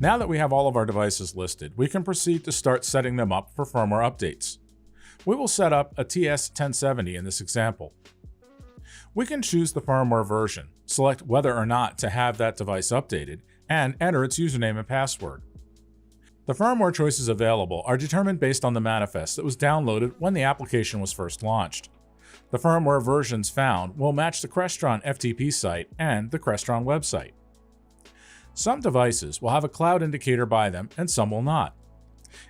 Now that we have all of our devices listed, we can proceed to start setting them up for firmware updates. We will set up a TS1070 in this example. We can choose the firmware version, select whether or not to have that device updated, and enter its username and password. The firmware choices available are determined based on the manifest that was downloaded when the application was first launched. The firmware versions found will match the Crestron FTP site and the Crestron website. Some devices will have a cloud indicator by them and some will not.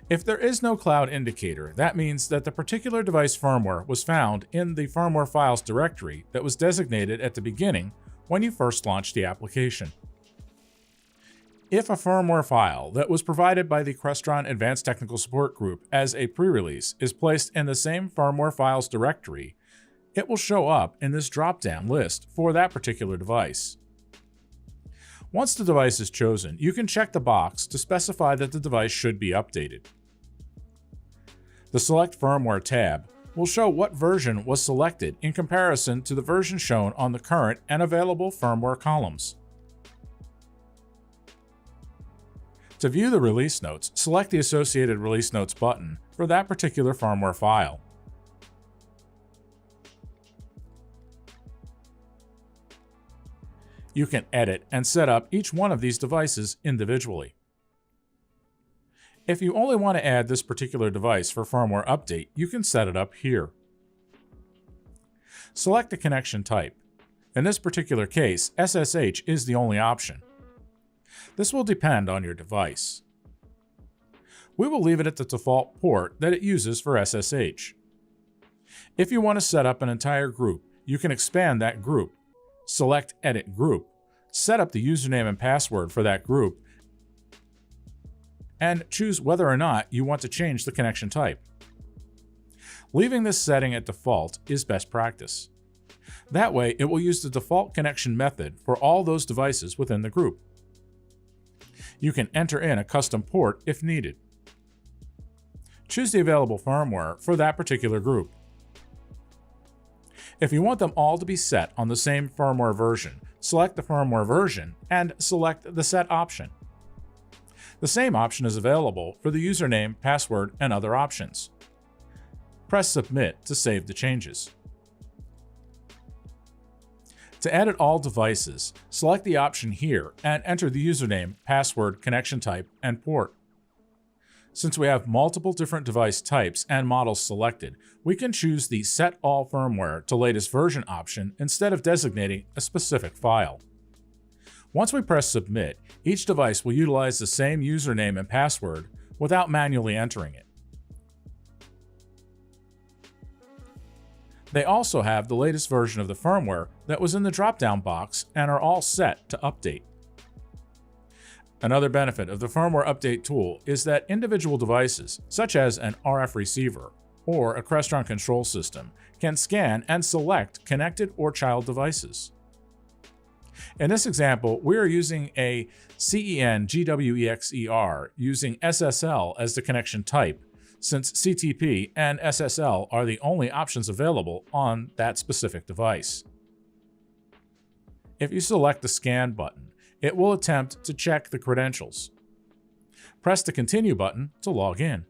If there is no cloud indicator, that means that the particular device firmware was found in the firmware files directory that was designated at the beginning when you first launched the application. If a firmware file that was provided by the Crestron Advanced Technical Support Group as a pre-release is placed in the same firmware files directory, it will show up in this drop-down list for that particular device. Once the device is chosen, you can check the box to specify that the device should be updated. The Select Firmware tab will show what version was selected in comparison to the version shown on the current and available firmware columns. To view the release notes, select the associated Release Notes button for that particular firmware file. You can edit and set up each one of these devices individually. If you only want to add this particular device for firmware update, you can set it up here. Select the connection type. In this particular case, SSH is the only option. This will depend on your device. We will leave it at the default port that it uses for SSH. If you want to set up an entire group, you can expand that group. Select Edit Group, set up the username and password for that group, and choose whether or not you want to change the connection type. Leaving this setting at default is best practice. That way, it will use the default connection method for all those devices within the group. You can enter in a custom port if needed. Choose the available firmware for that particular group. If you want them all to be set on the same firmware version, select the firmware version and select the Set option. The same option is available for the username, password, and other options. Press Submit to save the changes. To edit all devices, select the option here and enter the username, password, connection type, and port. Since we have multiple different device types and models selected, we can choose the Set All Firmware to Latest Version option instead of designating a specific file. Once we press Submit, each device will utilize the same username and password without manually entering it. They also have the latest version of the firmware that was in the drop-down box and are all set to update. Another benefit of the firmware update tool is that individual devices, such as an RF receiver or a Crestron control system, can scan and select connected or child devices. In this example, we are using a CEN GWEXER using SSL as the connection type, since CTP and SSL are the only options available on that specific device. If you select the Scan button, it will attempt to check the credentials. Press the Continue button to log in.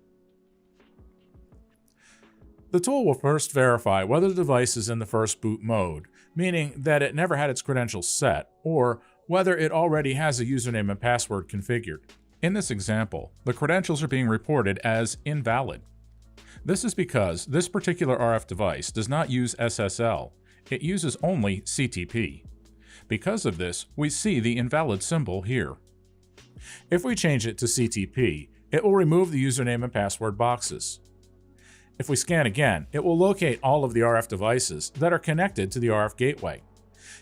The tool will first verify whether the device is in the first boot mode, meaning that it never had its credentials set, or whether it already has a username and password configured. In this example, the credentials are being reported as invalid. This is because this particular RF device does not use SSL, it uses only CTP. Because of this, we see the invalid symbol here. If we change it to CTP, it will remove the username and password boxes. If we scan again, it will locate all of the RF devices that are connected to the RF gateway.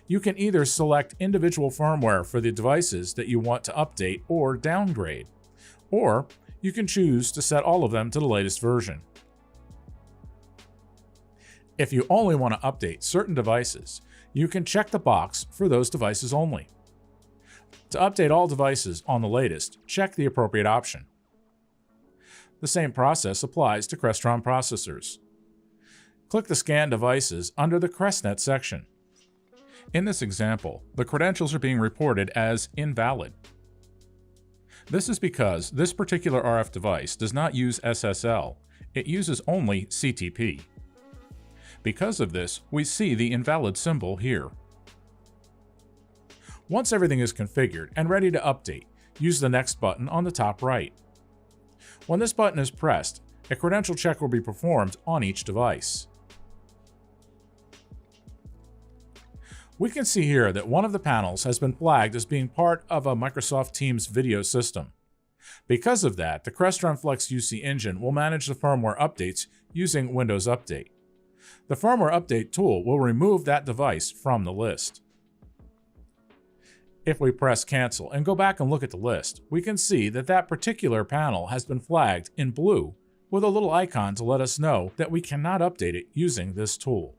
You can either select individual firmware for the devices that you want to update or downgrade, or you can choose to set all of them to the latest version. If you only want to update certain devices, you can check the box for those devices only. To update all devices on the latest, check the appropriate option. The same process applies to Crestron processors. Click the Scan Devices under the CrestNet section. In this example, the credentials are being reported as invalid. This is because this particular RF device does not use SSL, it uses only CTP. Because of this, we see the invalid symbol here. Once everything is configured and ready to update, use the Next button on the top right. When this button is pressed, a credential check will be performed on each device. We can see here that one of the panels has been flagged as being part of a Microsoft Teams video system. Because of that, the Crestron Flex UC engine will manage the firmware updates using Windows Update. The Firmware Update tool will remove that device from the list. If we press Cancel and go back and look at the list, we can see that that particular panel has been flagged in blue with a little icon to let us know that we cannot update it using this tool.